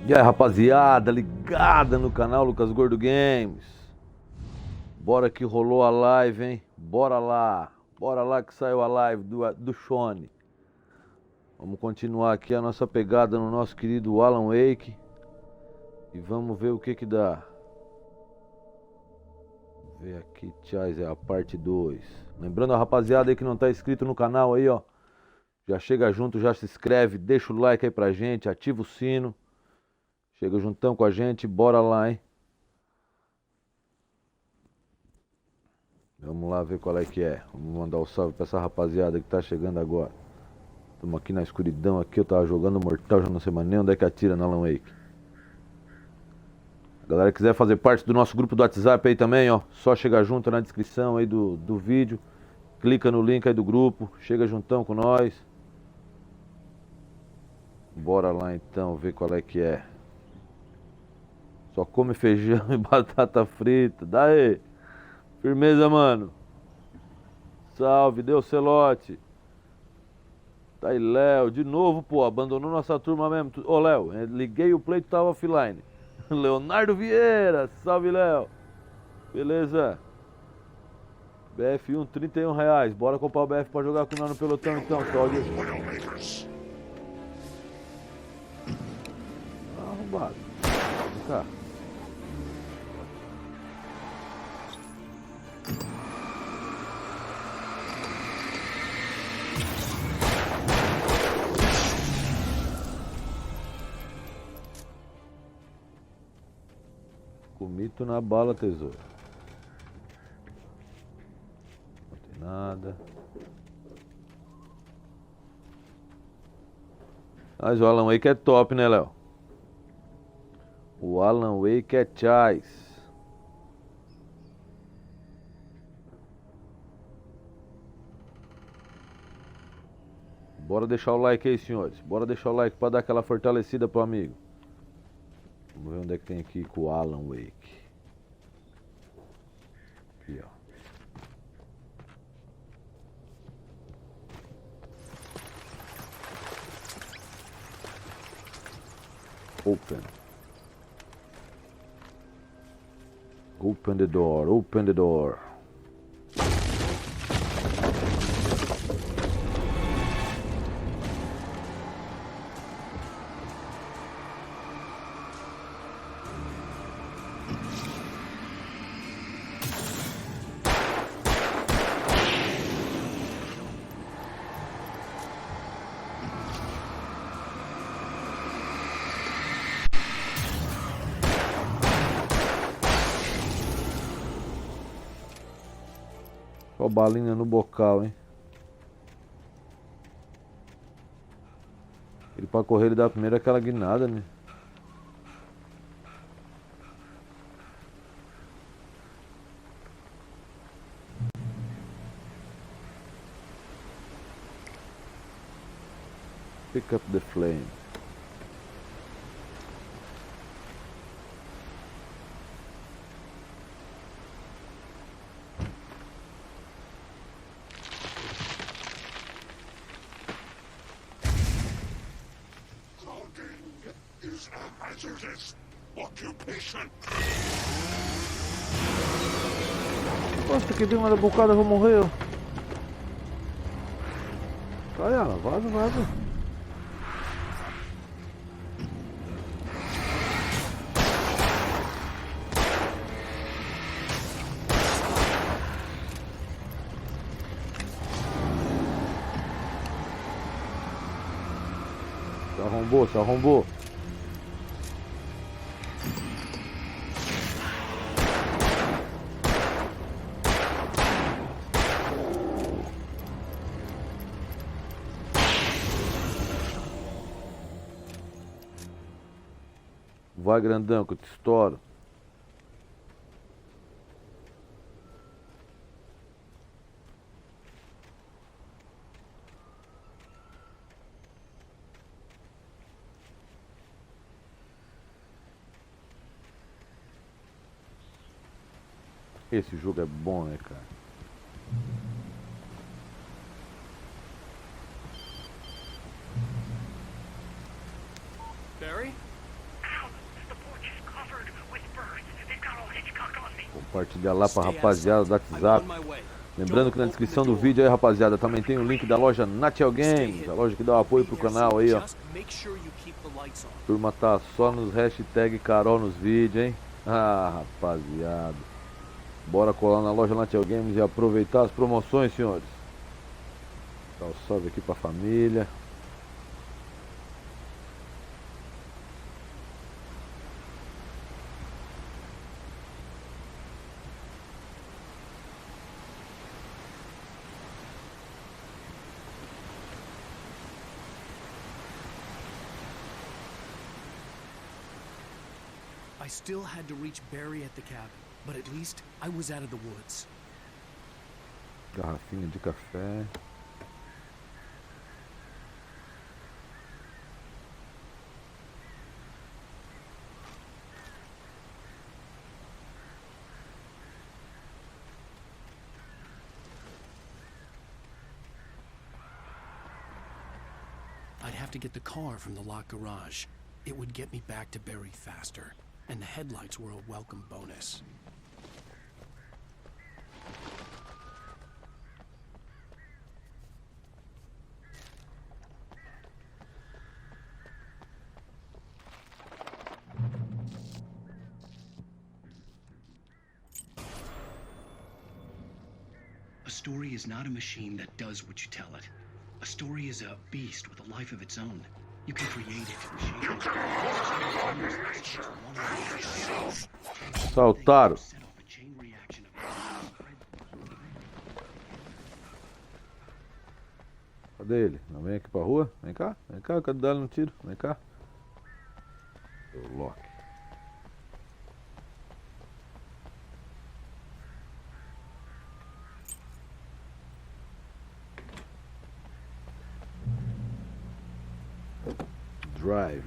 E aí, rapaziada, ligada no canal Lucas Gordo Games. Bora que rolou a live, hein? Bora lá que saiu a live do Shone. Vamos continuar aqui a nossa pegada no nosso querido Alan Wake. E vamos ver o que dá. Vamos ver aqui, tchau, é a parte 2. Lembrando a rapaziada aí que não tá inscrito no canal aí, ó. Já chega junto, já se inscreve, deixa o like aí pra gente, ativa o sino. Chega juntão com a gente, bora lá, hein? Vamos lá ver qual é que é. Vamos mandar um salve pra essa rapaziada que tá chegando agora. Estamos aqui na escuridão, aqui eu tava jogando Mortal, já não sei mais nem onde é que atira na Alan Wake. Galera quiser fazer parte do nosso grupo do WhatsApp aí também, ó. Só chegar junto na descrição aí do vídeo. Clica no link aí do grupo, chega juntão com nós. Bora lá então ver qual é que é. Só come feijão e batata frita. Daí! Firmeza, mano. Salve, deu celote. Tá aí, Léo. De novo, pô. Abandonou nossa turma mesmo. Ô, Léo, liguei o play e tava offline. Leonardo Vieira. Salve, Léo. Beleza. BF1, R$31. Bora comprar o BF pra jogar com nós no pelotão, então. Salve. Arrombado. Vem cá. Comito na bala, tesouro. Não tem nada. Mas o Alan Wake é top, né, Léo? O Alan Wake é chais. Bora deixar o like aí, senhores. Bora deixar o like pra dar aquela fortalecida pro amigo. Vamos ver onde é que tem aqui com o Alan Wake. Aqui, ó. Open. Open the door, open the door. Só balinha no bocal, hein? Ele pra correr ele dá primeiro aquela guinada, né? Pick up the flame. Nossa, que deu uma bocada, eu vou morrer. Sai, ela, vaza. Se arrombou. Vai, grandão, que eu te estouro. Esse jogo é bom, né, cara? Barry? Ow! Compartilhar lá pra rapaziada do WhatsApp. Lembrando que na descrição do vídeo aí, rapaziada, também tem o link da loja Natiel Games, a loja que dá o apoio pro canal aí, ó. Turma tá só nos hashtag Carol nos vídeos, hein? Ah, rapaziada. Bora colar na loja Natiel Games e aproveitar as promoções, senhores. Dá um salve aqui pra família. I still had to reach Barry at the cabin, but at least I was out of the woods. Garrafinha de café. I'd have to get the car from the locked garage. It would get me back to Barry faster, and the headlights were a welcome bonus. A story is not a machine that does what you tell it. A story is a beast with a life of its own. You can create it, shape it. Saltaram. Cadê ele? Não vem aqui pra rua? Vem cá, eu quero dar ele no tiro. Vem cá. O Loki. Drive.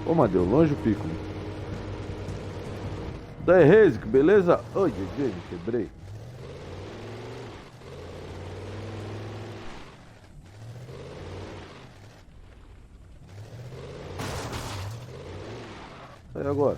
Ô, mas deu longe o pico. Daí, Reis, que beleza? Oi, me quebrei. Sai agora.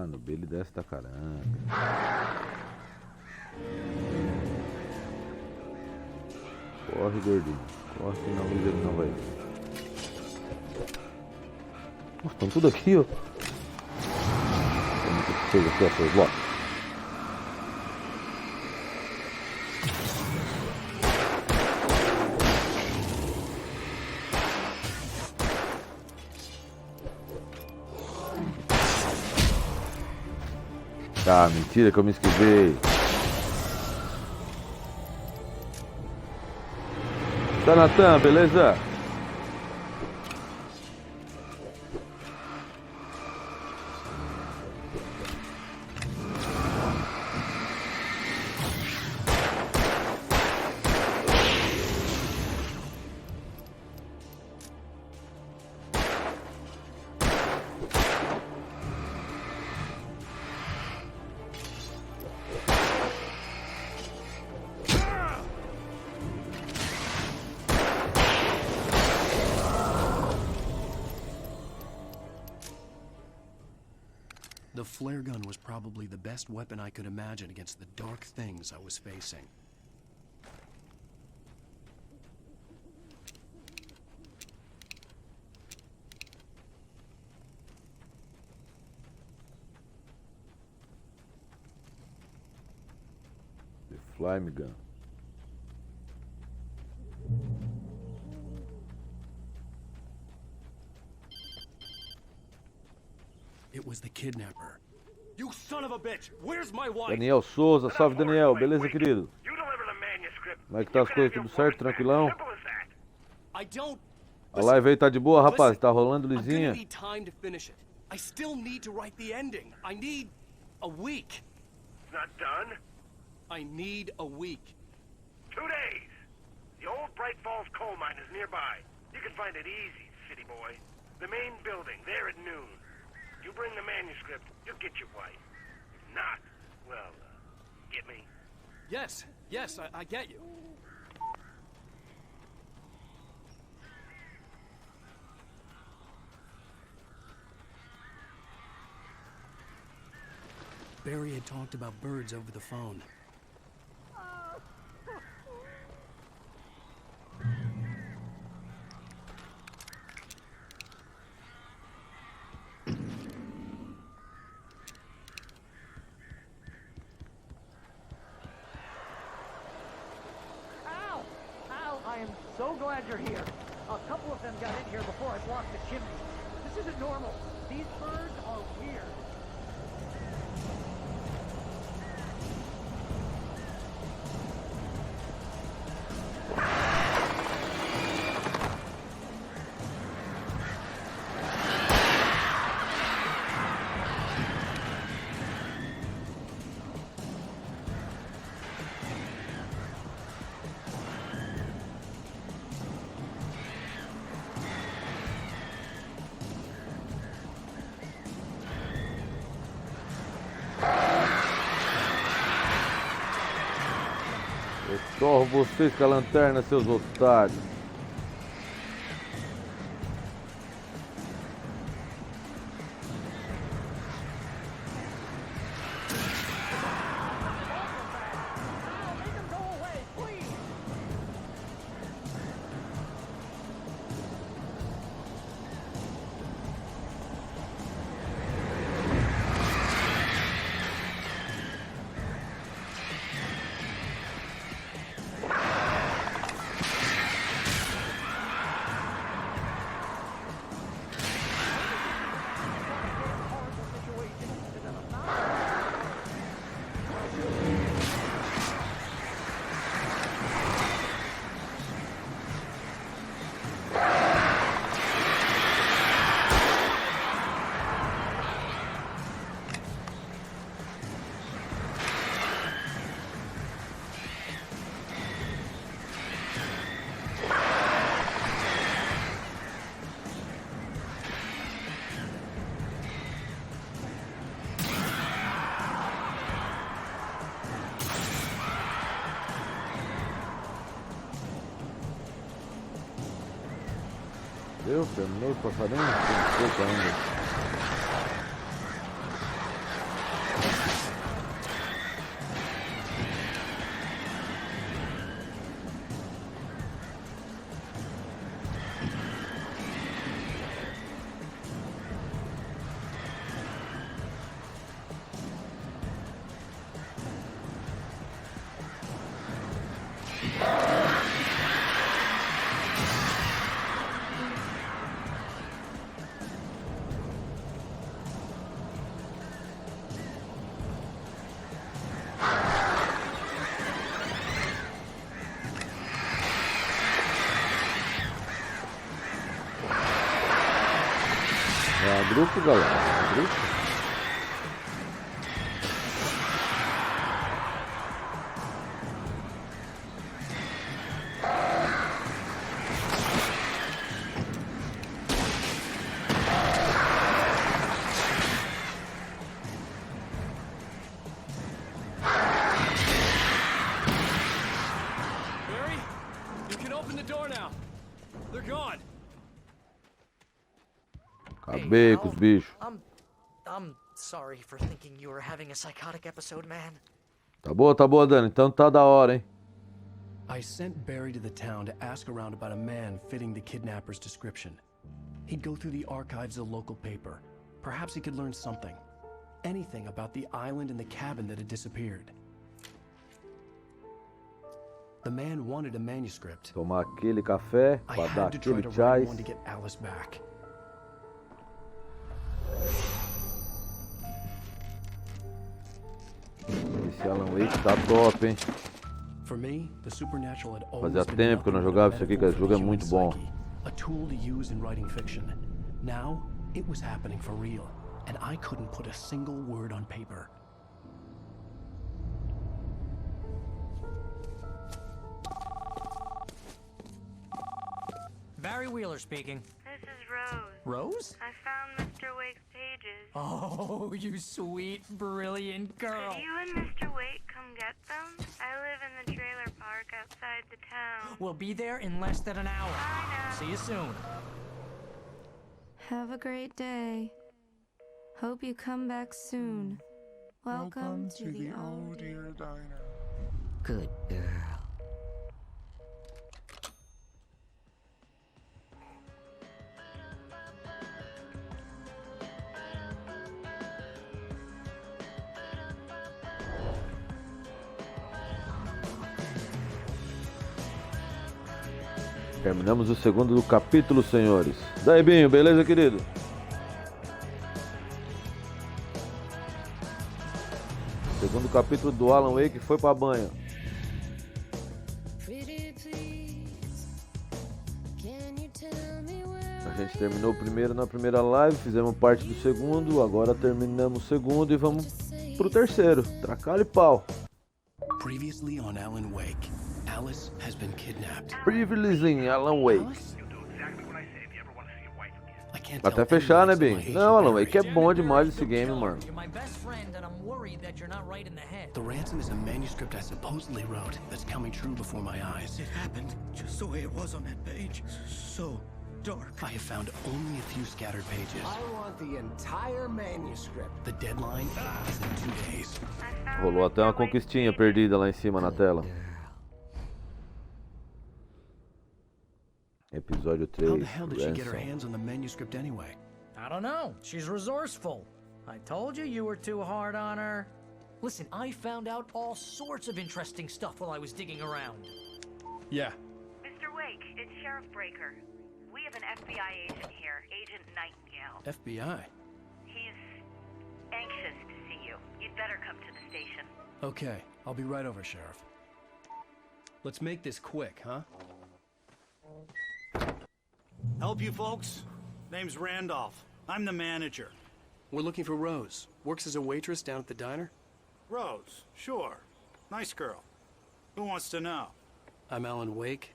No B ele desce da caranga. Corre, gordinho. Corre que na luz ele não vai ver. Nossa, estão tudo aqui, ó. Vamos ter que pegar aqui, ó, seus blocos. Ah, mentira que eu me esquivei. Tá, Natan, beleza? The flare gun was probably the best weapon I could imagine against the dark things I was facing. The flame gun. It was the kidnapper. You son of a bitch! Where's my wife? Daniel Souza, salve Daniel, beleza, querido? You deliver the manuscript. Como é que tá as coisas? Tudo certo, tranquilão? Simple as that. I don't... A live aí tá de boa, rapaz? Tá rolando I'm gonna lisinha? need time to finish it. I still need to write the ending. I need a week. It's not done. I need a week. 2 days. The old Bright Falls coal mine is nearby. You can find it easy, city boy. The main building, there at noon. You bring the manuscript, you'll get your wife. If not, well, get me? Yes, I get you. Barry had talked about birds over the phone. I am so glad you're here. A couple of them got in here before I blocked the chimney. This isn't normal. These birds are weird. Eu torro vocês com a lanterna, seus otários. Make them go away, please. Viu? Terminou o passarinho? Tem pouco ainda. grupo, galera. É grupo. Barry, you can open the door now. They're gone. Acabei com os bichos. I'm sorry for thinking you were having a psychotic episode, man. Tá boa, Dani. Então tá da hora, hein? I sent Barry to the town to ask around about a man fitting the kidnapper's description. He'd go through the archives of the local paper. Perhaps he could learn something. Anything about the island and the cabin that had disappeared. The man wanted a manuscript. Tomar aquele café, I pra dar had to try aquele to write chás. one to get Alice back. Esse Alan Wake tá top, hein? For me, the supernatural had always Fazia been tempo que eu não nothing jogava but a isso aqui, cara. Esse jogo é metaphor muito for the bom. psyche, a tool to use in writing fiction. Now, it was happening for real, and I couldn't put a single word on paper. Barry Wheeler speaking. This is Rose. Rose? I found Mr. Wake's pages. Oh, you sweet, brilliant girl. Could you and Mr. Wake come get them? I live in the trailer park outside the town. We'll be there in less than an hour. I know. See you soon. Have a great day. Hope you come back soon. Welcome to the old dear diner. Good girl. Terminamos o segundo do capítulo, senhores. Daí, Binho, beleza, querido? Segundo capítulo do Alan Wake foi pra banho. A gente terminou o primeiro na primeira live, fizemos parte do segundo, agora terminamos o segundo e vamos pro terceiro. Tracal pau. Previously on Alan Wake, Alice has been kidnapped. Previously em Alan Wake. You'll do exactly what I say if you ever want to see your wife again. I can't Até tell fechar, né, anyone Binho? except my Não, Alan Barry. Wake é bom demais esse game, mano. You're my best friend, and I'm worried that you're not right in the head. The ransom is a manuscript I supposedly wrote that's coming true before my eyes. It happened just the way it was on that page. So dark. I have found only a few scattered pages. I want the entire manuscript. The deadline is in 2 days. I found Rolou até Mr. uma Wake's conquistinha pages. perdida lá em cima na tela. Episódio 3. How the hell did she get her Ransom. hands on the manuscript anyway? I don't know. She's resourceful. I told you were too hard on her. Listen, I found out all sorts of interesting stuff while I was digging around. Yeah. Mr. Wake, it's Sheriff Breaker. We have an FBI agent here, Agent Nightingale. FBI. He's anxious to see you. You'd better come to the station. Okay, I'll be right over, Sheriff. Let's make this quick, huh? Help you folks? Name's Randolph. I'm the manager. We're looking for Rose. Works as a waitress down at the diner. Rose, sure. Nice girl. Who wants to know? I'm Alan Wake.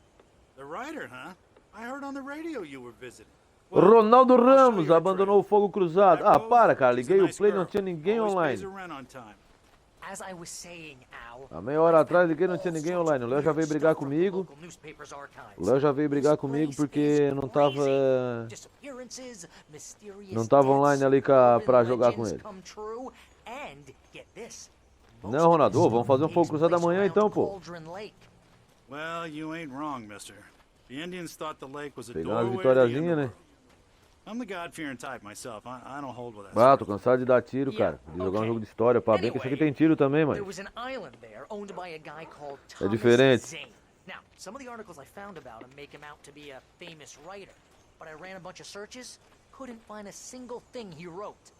The writer, huh? I heard on the radio you were visiting. Ronaldo I'll show Ramos you a abandonou o trick. fogo cruzado. That Ah, Rose, para, cara. she's a Liguei o nice play, girl. não tinha ninguém Always online. pays her rent on time. As I was saying, Al. Há meia hora atrás liguei, não tinha ninguém online. O Léo já veio brigar comigo. O Léo já veio brigar comigo porque não tava online ali pra jogar com ele. Não, Ronaldo, ô, vamos fazer um fogo cruzado amanhã então, pô. Well, you ain't wrong, mister. The Indians thought the lake was a Pegar umas doorway to the vitoriazinhas, né? underworld. I'm the God-fearing type myself. I don't hold with that. Ah, sort tô of cansado de dar tiro, cara. De jogar um jogo de história, pá. Bem que esse aqui tem tiro também, There mas. was an island there owned by a guy called É Thomas diferente. Zane. Now, some of the articles I found about him make him out to be a famous writer, but I ran a bunch of searches, couldn't find a single thing he wrote.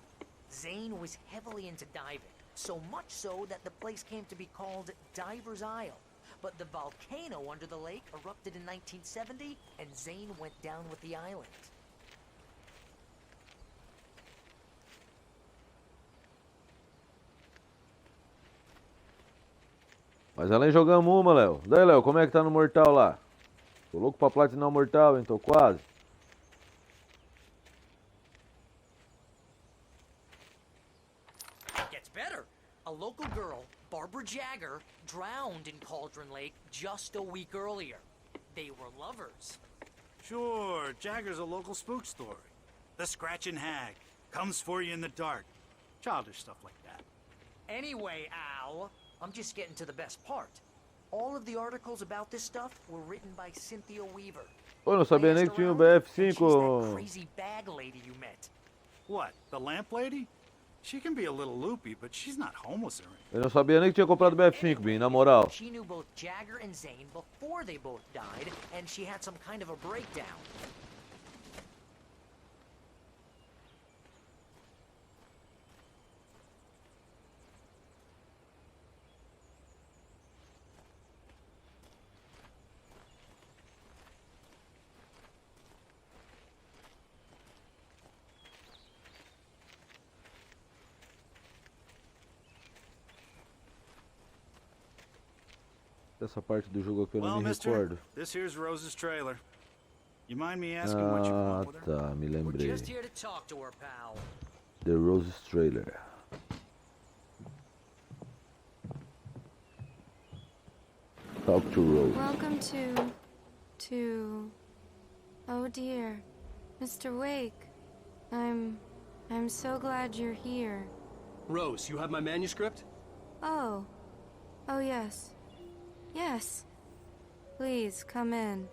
Zane was heavily into diving, so much so that the place came to be called Diver's Isle. But the volcano under the lake erupted in 1970, and Zane went down with the island. Mas além jogamos uma, Léo. Daí, Léo, como é que tá no Mortal lá? Tô louco pra platinar o Mortal, hein? Tô quase. Gets better. A local girl, Barbara Jagger, drowned in Cauldron Lake just a week earlier. They were lovers. Sure, Jagger's a local spook story. The Scratching Hag. Comes for you in the dark. Childish stuff like that. Anyway, Al, I'm just getting to the best part. All of the articles about this stuff were written by Cynthia Weaver. Pô, não sabia nem que tinha o She's that BF5. crazy bag lady you met. What, the lamp lady? She can be a little loopy, but she's not homeless or anything. Eu não sabia nem que tinha comprado o BF5, Bin, na moral. She knew both Jagger and Zane before they both died, and she had some kind of a breakdown. Essa parte do jogo aqui eu não Well, me mister, recordo. this here's Rose's trailer. You mind me asking what you Ah, want with her? tá, me We're lembrei. just here to talk to her, pal. The Roses Trailer. Talk to Rose. Welcome to... Oh dear. Mr. Wake. I'm so glad you're here. Rose, you have my manuscript? Oh. Oh, yes. Yes. Please, come in.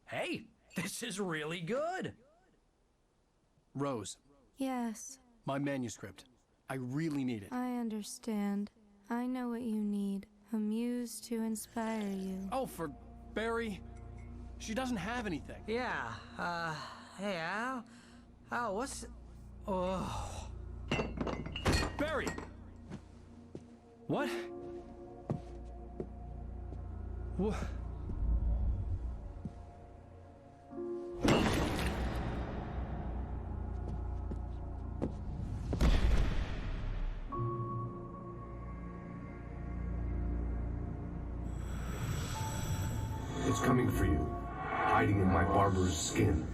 Hey, this is really good. Rose, Yes, my manuscript. I really need it. I understand. I know what you need. A muse to inspire you. Oh, for Barry? She doesn't have anything. Yeah, hey, Al? Al, what's... Oh... Barry! What? What? It's coming for you, hiding in my barber's skin.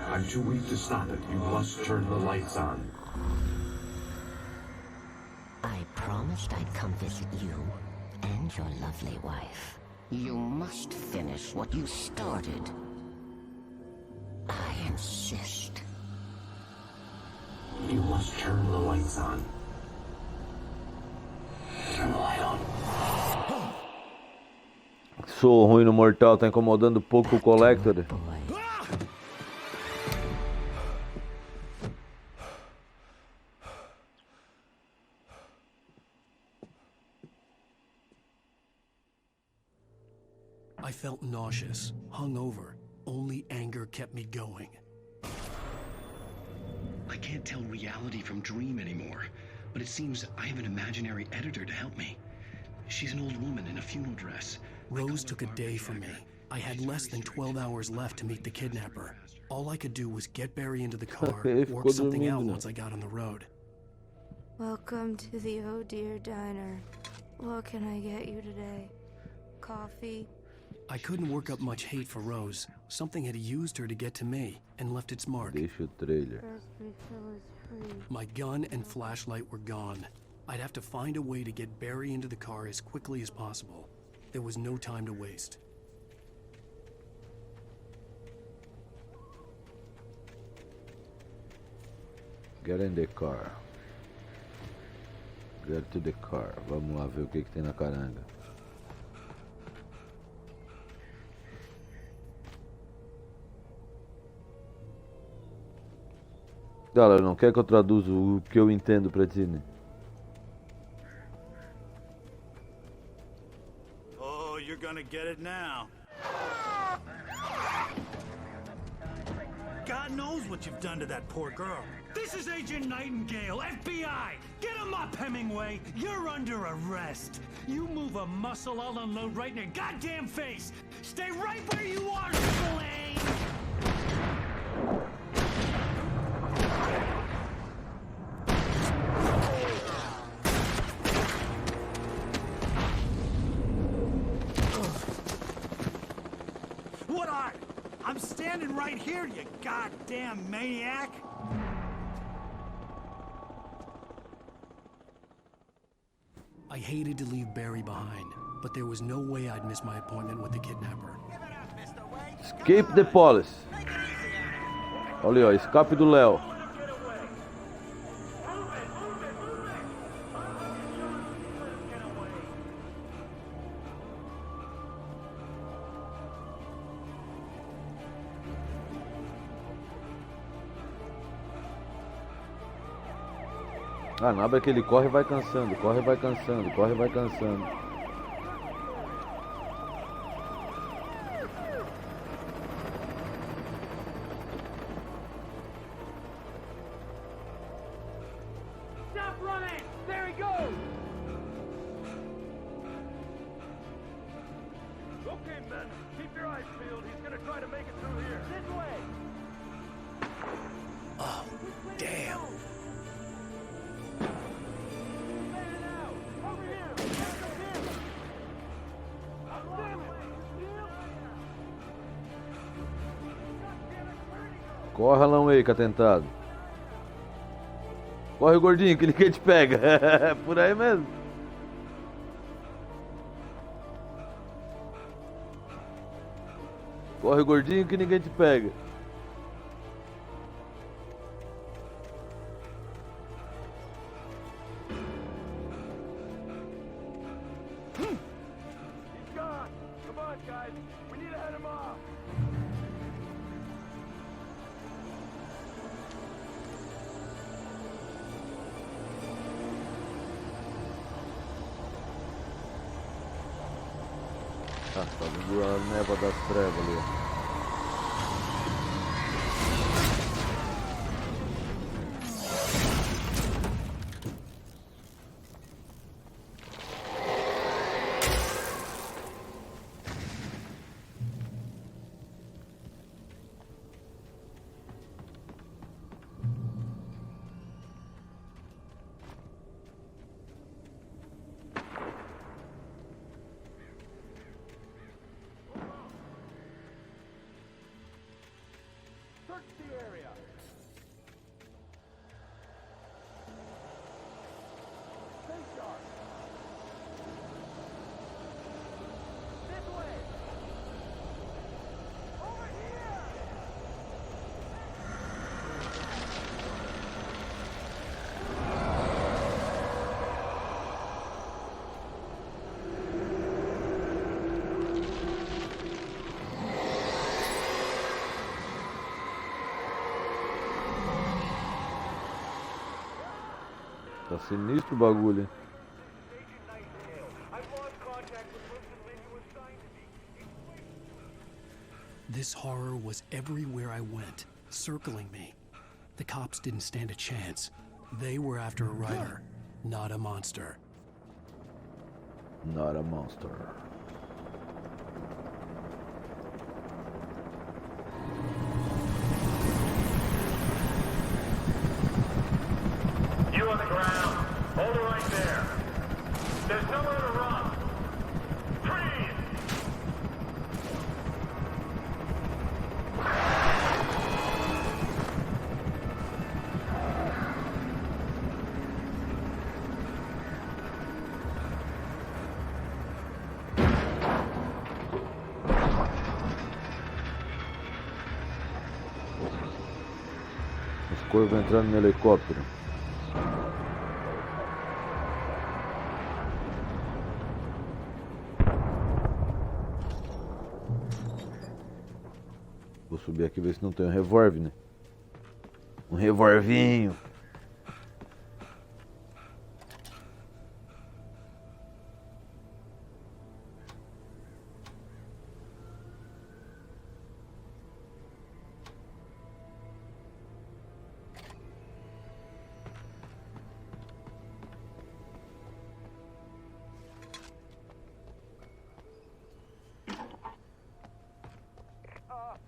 I'm too weak to stop it. You must turn the lights on. I promised I'd come visit you and your lovely wife. You must finish what you started. I insist. You must turn the lights on. Turn the light on. Sou ruim no Mortal, tá incomodando um pouco o Collector. I felt nauseous, hungover. Only anger kept me going. I can't tell reality from dream anymore, but it seems I have an imaginary editor to help me. She's an old woman in a funeral dress. Rose took a day from me. I had less than 12 hours left to meet the kidnapper. All I could do was get Barry into the car, work something out once I got on the road. Welcome to the Oh Dear Diner. What can I get you today? Coffee? I couldn't work up much hate for Rose. Something had used her to get to me and left its mark. Deixa o trailer. First refill is free. My gun and flashlight were gone. I'd have to find a way to get Barry into the car as quickly as possible. There was no time to waste. Get in the car. Get to the car. Vamos lá ver o que tem na caranga. Galera, não quer que eu traduza o que eu entendo pra ti, né? Oh, you're gonna get it now. God knows what you've done to that poor girl. This is Agent Nightingale, FBI! Get him up, Hemingway! You're under arrest! You move a muscle, I'll unload right in your goddamn face! Stay right where you are, Slane! right here, you goddamn maniac! I hated to leave Barry behind, but there was no way I'd miss my appointment with the kidnapper. Escape the police. Olha aí, ó, escape do Léo. Ah, nada é que ele corre e vai cansando, corre e vai cansando, corre e vai cansando. Stop running! There he goes! Okay, men, keep your eyes peeled. He's gonna try to make it through here. This way! Oh, damn. Corre, Alan Wake, atentado. Corre, gordinho, que ninguém te pega. É por aí mesmo. Corre, gordinho, que ninguém te pega. He's gone! Come on, guys! We need to head him off! Ah, tá vindo a névoa das trevas ali, ó. Search the area! Stay sharp! This way! Over here! Tá sinistro o bagulho, hein? This horror was everywhere I went, circling me. The cops didn't stand a chance. They were after a writer, not a monster. Not a monster. You on the ground. Hold it right there. There's nowhere to run. Freeze! Os corvos entrando no helicóptero. Vou subir aqui e ver se não tem um revólver, né? Um revolvinho.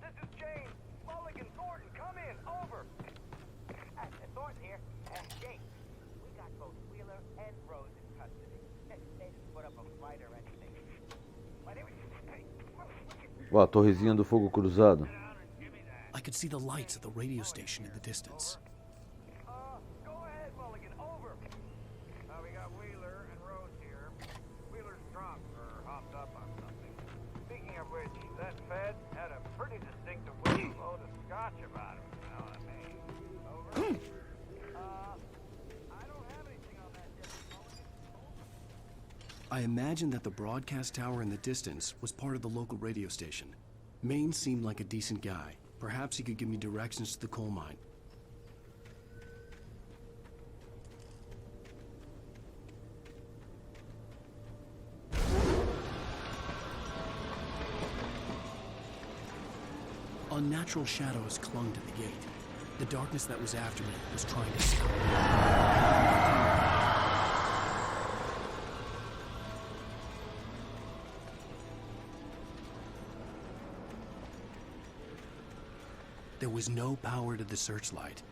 This is James. Mulligan, Gordon, come in. Over. Thornton here. Jake, we got both Wheeler and Rose in custody. They didn't put up a fight or anything. But it was... Ó, a torrezinha do fogo cruzado. could see the lights of the radio station in the distance. Go ahead, Mulligan. Over. We got Wheeler and Rose here. Wheeler's drunk or hopped up on something. Speaking of which, that Fed had a pretty distinctive little load of scotch about him. Now, I mean, over. I don't have anything on that yet, Mulligan. I imagined that the broadcast tower in the distance was part of the local radio station. Maine seemed like a decent guy. Perhaps he could give me directions to the coal mine. Unnatural shadows clung to the gate. The darkness that was after me was trying to stop me. There was no power to the searchlight.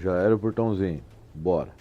Já era o portãozinho. Bora.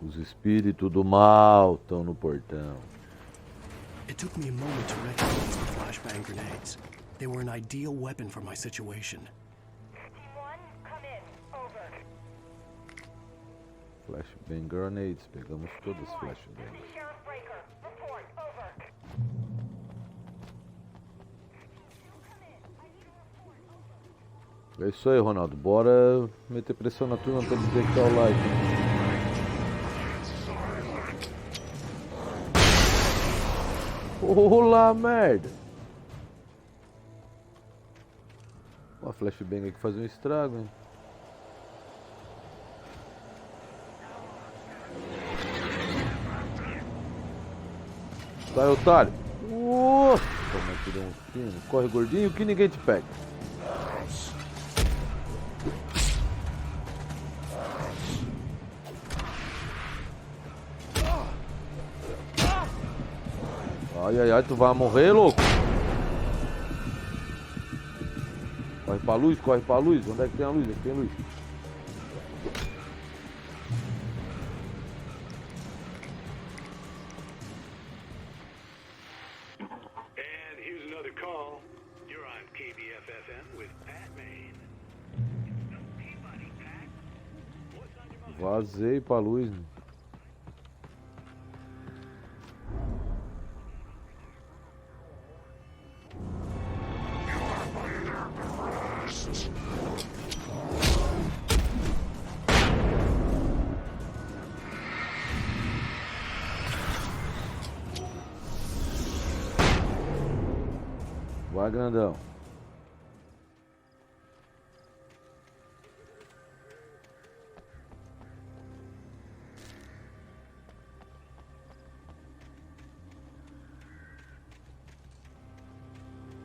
Os espíritos do mal estão no portão. It took me a moment to recognize the flashbang grenades. They were an ideal weapon for my situation. Flashbang grenades. Pegamos todas as flashbangs. É isso aí, Ronaldo. Bora meter pressão na turma pra dizer que tá o like. Olá, merda! Ó, a flashbang aqui faz um estrago, hein? Sai, otário! Toma aqui, deu um fino. Corre, gordinho, que ninguém te pega. Ai, ai, ai, tu vai morrer, louco. Corre pra luz, corre pra luz. Onde é que tem a luz? Aqui tem luz. And here's another call. You're on KBFFM with Pat Maine. Vazei pra luz, né? Vai, grandão.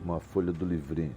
Uma folha do livrinho.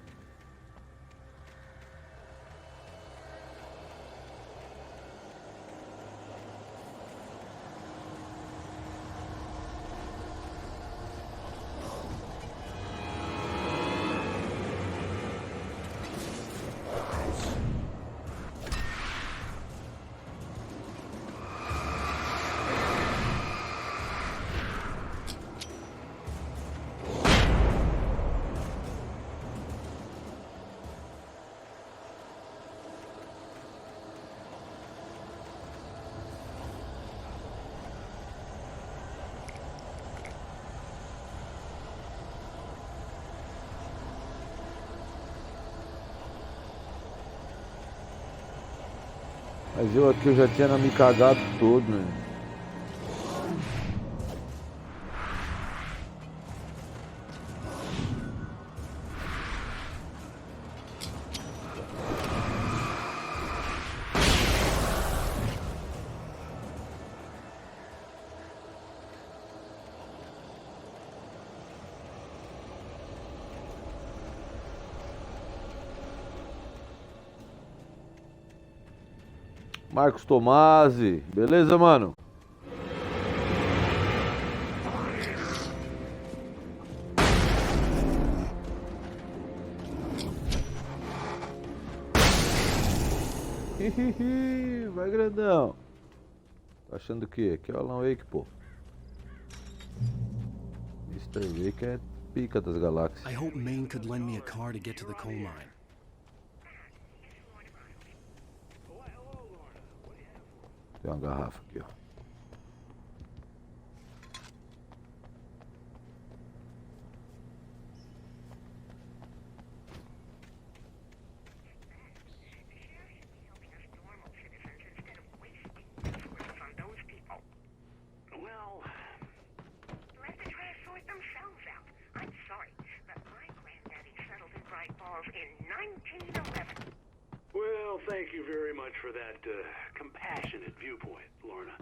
Mas eu aqui eu já tinha me cagado todo, né? Marcos Tomasi, beleza, mano? Vai grandão. Tá achando o quê? Aqui é o Alan Wake, pô. Mr. Wake é pica das galáxias. I hope Maine could lend me a car to get to the coal mine. Tem uma garrafa aqui, ó. Well, thank you very much for that compassionate viewpoint, Lorna.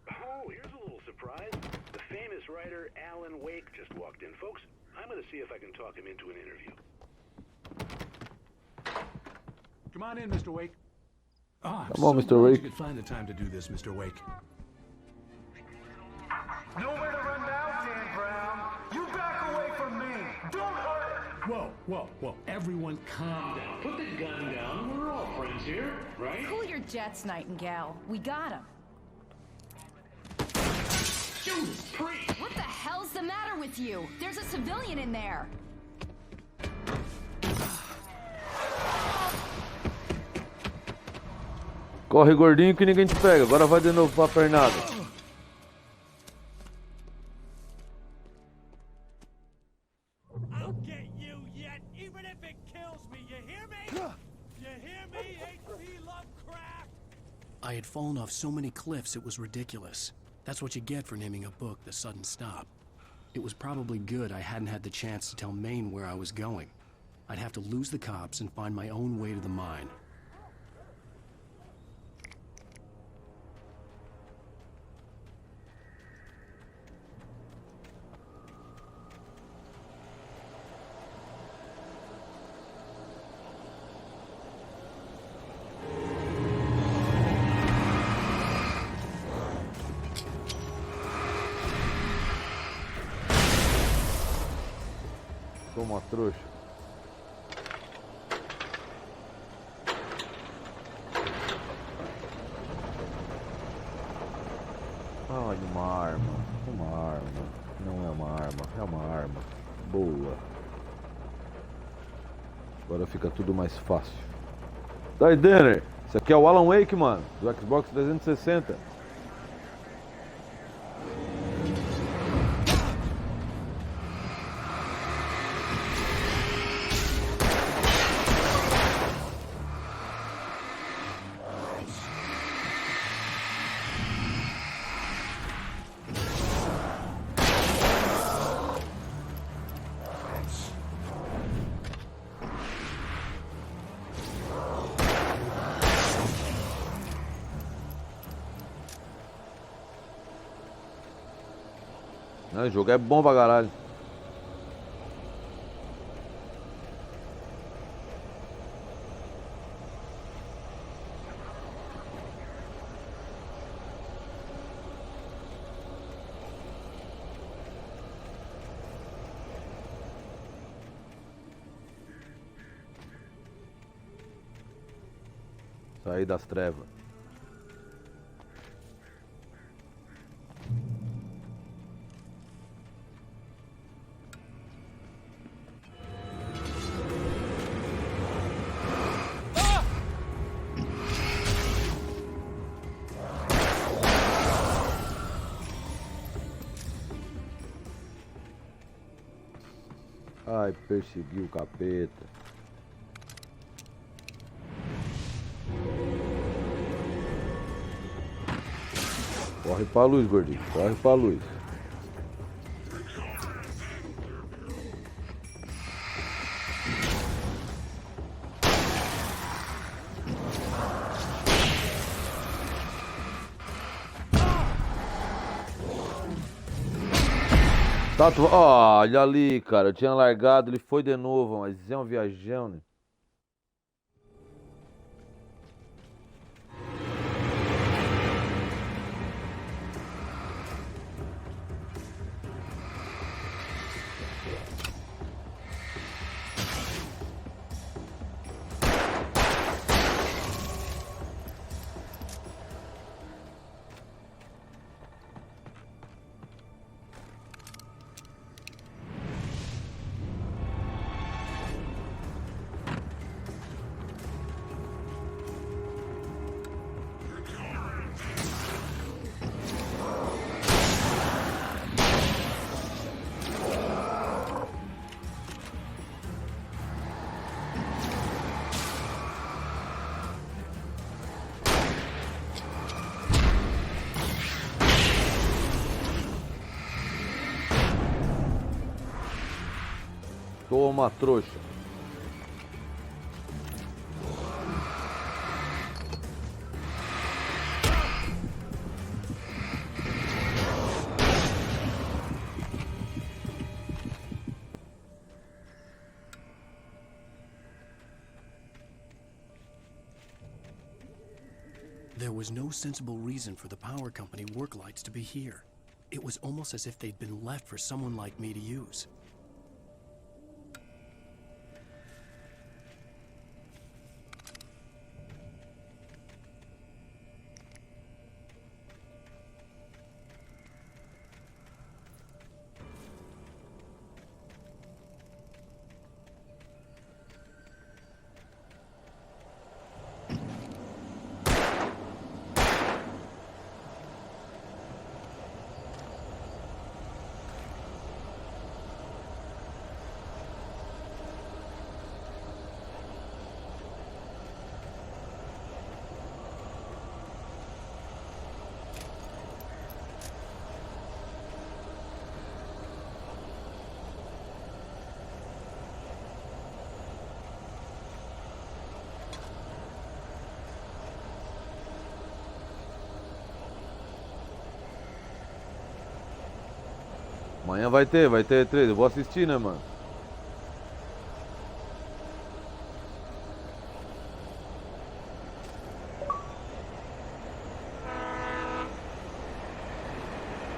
Oh, here's a little surprise. The famous writer Alan Wake just walked in. Folks, I'm going to see if I can talk him into an interview. Come on in, Mr. Wake. Come on, Mr. Wake. You could find the time to do this, Mr. Wake. Nowhere to run now, Dan Brown. You back away from me. Don't hurt it. Whoa, whoa, whoa. Everyone calm down. Put the gun down. We're all friends here, right? Cool your jets, Nightingale. We got him. Judas Priest! What the hell's the matter with you? There's a civilian in there. Corre, gordinho, que ninguém te pega. Agora vai de novo pra pernada. I'll get you yet, even if it kills me. You hear me? You hear me, H.P. Lovecraft? I had fallen off so many cliffs it was ridiculous. That's what you get for naming a book The Sudden Stop. It was probably good I hadn't had the chance to tell Maine where I was going. I'd have to lose the cops and find my own way to the mine. Toma, trouxa. Ai, uma arma. Uma arma. Não é uma arma. É uma arma. Boa. Agora fica tudo mais fácil. Daí, Denner. Isso aqui é o Alan Wake, mano. Do Xbox 360. O jogo é bom pra caralho. Sair das trevas. Ai, persegui o capeta. Corre pra luz, gordinho. Corre pra luz. Tá, olha ali, cara. Eu tinha largado, ele foi de novo, mas é um viajão, né? Toma, trouxa. There was no sensible reason for the power company work lights to be here. It was almost as if they'd been left for someone like me to use. Amanhã vai ter E3. Eu vou assistir, né, mano?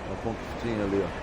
Uma conquistinha ali, ó.